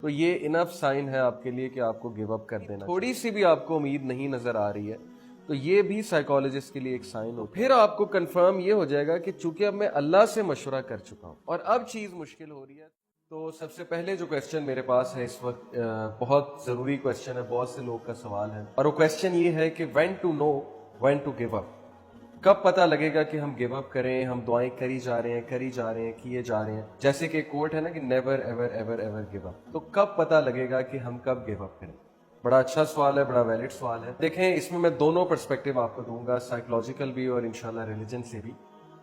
تو یہ انف سائن ہے آپ کے لیے کہ آپ کو گیو اپ کر دینا. تھوڑی سی بھی آپ کو امید نہیں نظر آ رہی ہے تو یہ بھی سائیکالوجسٹ کے لیے ایک سائن ہو. پھر آپ کو کنفرم یہ ہو جائے گا کہ چونکہ اب میں اللہ سے مشورہ کر چکا ہوں اور اب چیز مشکل ہو رہی ہے. تو سب سے پہلے جو کویسچن میرے پاس ہے اس وقت بہت ضروری کویسچن ہے, بہت سے لوگ کا سوال ہے, اور وہ کویسچن یہ ہے کہ when to know when to give up. کب پتہ لگے گا کہ ہم گیو اپ کریں, ہم دعائیں کری جا رہے ہیں کیے جا رہے ہیں, جیسے کہ کوٹ ہے نا کہ never ever ever ever give up. تو کب پتہ لگے گا کہ ہم کب گیو اپ کریں؟ بڑا اچھا سوال ہے, بڑا ویلڈ سوال ہے. دیکھیں اس میں دونوں پرسپیکٹیو آپ کو دوں گا, سائیکولوجیکل بھی اور انشاءاللہ ریلیجن سے بھی.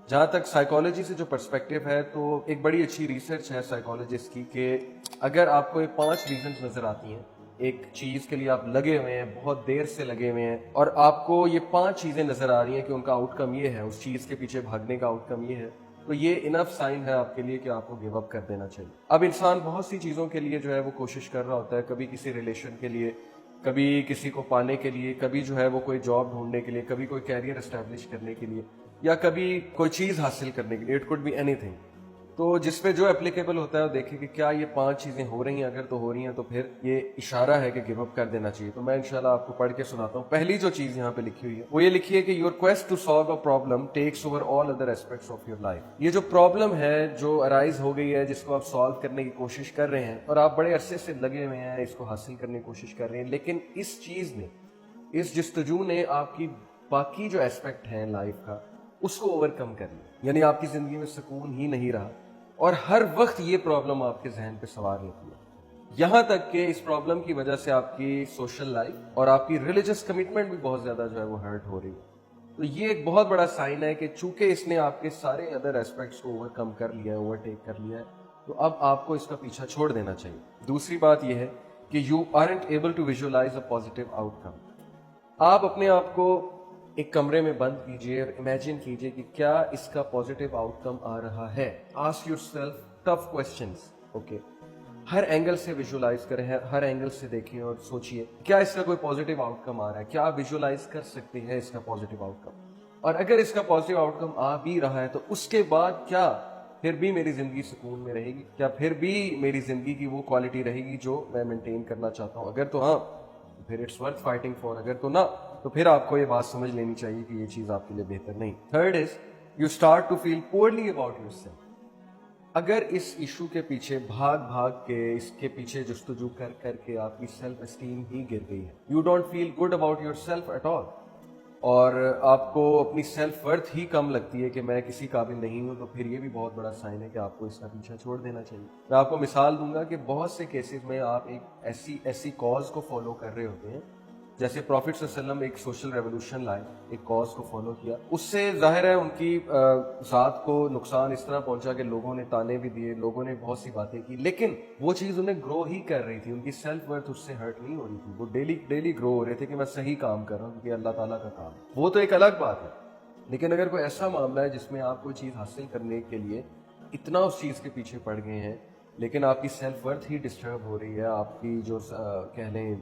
جہاں تک سائیکالوجی سے جو پرسپیکٹیو ہے تو ایک بڑی اچھی ریسرچ ہے سائیکالوجسٹ کی کہ اگر آپ کو یہ 5 ریزنز نظر آتی ہیں, ایک چیز کے لیے آپ لگے ہوئے ہیں, بہت دیر سے لگے ہوئے ہیں, اور آپ کو یہ 5 چیزیں نظر آ رہی ہیں کہ ان کا آؤٹ کم یہ ہے, اس چیز کے پیچھے بھاگنے کا آؤٹ کم یہ ہے, تو یہ انف سائن ہے آپ کے لیے کہ آپ کو گیو اپ کر دینا چاہیے. اب انسان بہت سی چیزوں کے لیے جو ہے وہ کوشش کر رہا ہوتا ہے, کبھی کسی ریلیشن کے لیے, کبھی کسی کو پانے کے لیے, کبھی جو ہے وہ کوئی جاب ڈھونڈنے کے لیے, کبھی کوئی کیریئر اسٹیبلش کرنے کے لیے, یا کبھی کوئی چیز حاصل کرنے کے لیے. اٹ کوڈ بی اینی تھنگ. تو جس پہ جو اپلیکیبل ہوتا ہے وہ دیکھیں کہ کیا یہ 5 چیزیں ہو رہی ہیں, اگر تو ہو رہی ہیں تو پھر یہ اشارہ ہے کہ گیو اپ کر دینا چاہیے. تو میں انشاءاللہ آپ کو پڑھ کے سناتا ہوں. پہلی جو چیز یہاں پہ لکھی ہوئی ہے وہ یہ لکھی ہے کہ your quest to solve a problem takes over all other aspects of your life. یہ جو پرابلم ہے جو ارائز ہو گئی ہے, جس کو آپ سالو کرنے کی کوشش کر رہے ہیں اور آپ بڑے عرصے سے لگے ہوئے ہیں, اس کو حاصل کرنے کی کوشش کر رہے ہیں, لیکن اس چیز نے, اس جستجو نے آپ کی باقی جو ایسپیکٹ ہیں لائف کا اس کو اوور کم کر لیا. یعنی آپ کی زندگی میں سکون ہی نہیں رہا, اور ہر وقت یہ پرابلم آپ کے ذہن پہ سوار ہوتی ہے, یہاں تک کہ اس پرابلم کی وجہ سے آپ کی سوشل لائف اور آپ کی ریلیجس کمٹمنٹ بھی بہت زیادہ جو ہے وہ ہرٹ ہو رہی ہے. تو یہ ایک بہت بڑا سائن ہے کہ چونکہ اس نے آپ کے سارے ادر ایسپیکٹس کو اوور کم کر لیا ہے, اوور ٹیک کر لیا ہے, تو اب آپ کو اس کا پیچھا چھوڑ دینا چاہیے. دوسری بات یہ ہے کہ you aren't able to visualise a positive outcome. آپ اپنے آپ کو ایک کمرے میں بند کیجئے اور امیجن کیجئے کہ کیا اس کا پازیٹیو آؤٹ کم آ رہا ہے. Ask your self tough questions. Okay, Hare angle سے ویژولائز کریں, ہر اینگل سے دیکھیں اور سوچئے کیا اس کا کوئی پازیٹیو آؤٹ کم آ رہا ہے, کیا آپ ویژولائز کر سکتے ہیں اس کا پازیٹیو آؤٹ کم. اور اگر اس کا پازیٹیو آؤٹ کم آ بھی رہا ہے تو اس کے بعد کیا پھر بھی میری زندگی سکون میں رہے گی, کیا پھر بھی میری زندگی کی وہ کوالٹی رہے گی جو میں مینٹین کرنا چاہتا ہوں. اگر تو ہاں پھر اٹس ورتھ فائٹنگ فار, اگر تو نہ تو پھر آپ کو یہ بات سمجھ لینی چاہیے کہ یہ چیز آپ کے لیے بہتر نہیں. Third is you start to feel poorly about yourself. اگر اس ایشو کے پیچھے بھاگ کے, اس کے پیچھے جستجو کر کے آپ کی سیلف اسٹیم ہی گر گئی ہے, you don't feel good about yourself at all, اور آپ کو اپنی سیلف ورتھ ہی کم لگتی ہے کہ میں کسی قابل نہیں ہوں, تو پھر یہ بھی بہت بڑا سائن ہے کہ آپ کو اس کا پیچھا چھوڑ دینا چاہیے. میں آپ کو مثال دوں گا کہ بہت سے کیسز میں آپ ایک ایسی کاز کو فالو کر رہے ہوتے ہیں, جیسے پروفٹ صلی اللہ علیہ وسلم ایک سوشل ریولوشن لائے, ایک کاز کو فالو کیا, اس سے ظاہر ہے ان کی ذات کو نقصان اس طرح پہنچا کہ لوگوں نے تانے بھی دیے, لوگوں نے بہت سی باتیں کی, لیکن وہ چیز انہیں گرو ہی کر رہی تھی, ان کی سیلف ورتھ اس سے ہرٹ نہیں ہو رہی تھی, وہ ڈیلی گرو ہو رہے تھے کہ میں صحیح کام کر رہا ہوں کیونکہ اللہ تعالیٰ کا کام ہے. وہ تو ایک الگ بات ہے, لیکن اگر کوئی ایسا معاملہ ہے جس میں آپ کوئی چیز حاصل کرنے کے لیے اتنا اس چیز کے پیچھے پڑ گئے ہیں لیکن آپ کی سیلف ورتھ ہی ڈسٹرب ہو رہی ہے, آپ کی جو کہہ لیں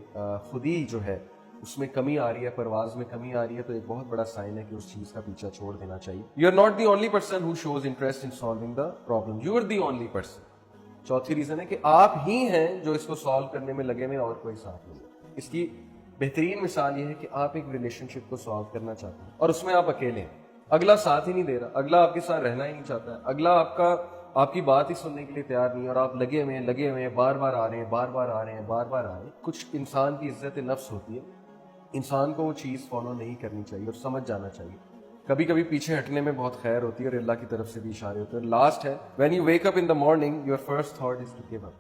خودی جو ہے اس میں کمی آ رہی ہے, پرواز میں کمی آ رہی ہے, تو ایک بہت بڑا سائن ہے کہ اس چیز کا پیچھا چھوڑ دینا چاہیے. You are not the only person who shows interest in solving the problem, you are the only person. چوتھی ریزن ہے کہ آپ ہی ہیں جو اس کو سالو کرنے میں لگے ہوئے, اور کوئی ساتھ نہیں. اس کی بہترین مثال یہ ہے کہ آپ ایک ریلیشن شپ کو سالو کرنا چاہتے ہیں اور اس میں آپ اکیلے ہیں, اگلا ساتھ ہی نہیں دے رہا, اگلا آپ کے ساتھ رہنا ہی نہیں چاہتا ہے, اگلا آپ کی بات ہی سننے کے لیے تیار نہیں, اور آپ لگے ہوئے ہیں, بار بار آ رہے ہیں. کچھ انسان کی عزت نفس ہوتی ہے, انسان کو وہ چیز فالو نہیں کرنی چاہیے اور سمجھ جانا چاہیے. کبھی کبھی پیچھے ہٹنے میں بہت خیر ہوتی ہے اور اللہ کی طرف سے بھی اشارے ہوتے ہیں. لاسٹ ہے when you wake up in the morning your first thought is to give up,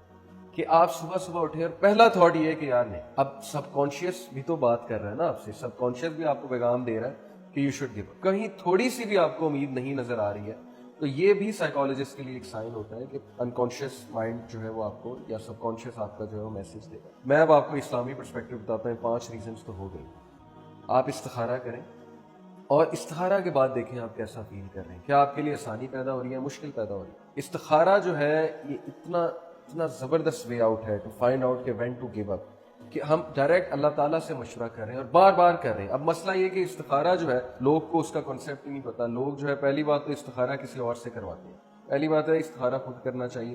کہ آپ صبح اٹھے اور پہلا تھاٹ یہ ہے کہ یار نہیں. اب سب کانشیس بھی تو بات کر رہا ہے نا آپ سے, سب کانشیس بھی آپ کو پیغام دے رہا ہے کہ یو شوڈ گیو اپ. کہیں تھوڑی سی بھی آپ کو امید نہیں نظر آ رہی ہے تو یہ بھی سائیکالوجسٹ کے لیے ایک سائن ہوتا ہے کہ انکانشیس مائنڈ جو ہے وہ آپ کو, یا سب کانشیس آپ کا جو ہے وہ میسج دے گا. میں اب آپ کو اسلامی پرسپیکٹو بتاتا ہوں. 5 ریزنس تو ہو گئی. آپ استخارہ کریں اور استخارہ کے بعد دیکھیں آپ کیسا فیل کر رہے ہیں, کیا آپ کے لیے آسانی پیدا ہو رہی ہے, مشکل پیدا ہو رہی ہے. استخارہ جو ہے یہ اتنا زبردست وے آؤٹ ہے ٹو فائنڈ آؤٹ کہ وین ٹو گیو اپ, کہ ہم ڈائریکٹ اللہ تعالیٰ سے مشورہ کر رہے ہیں اور بار بار کر رہے ہیں. اب مسئلہ یہ کہ استخارہ جو ہے لوگ کو اس کا کنسیپٹ نہیں پتا. لوگ جو ہے پہلی بات تو استخارہ کسی اور سے کرواتے ہیں. پہلی بات ہے استخارہ خود کرنا چاہیے.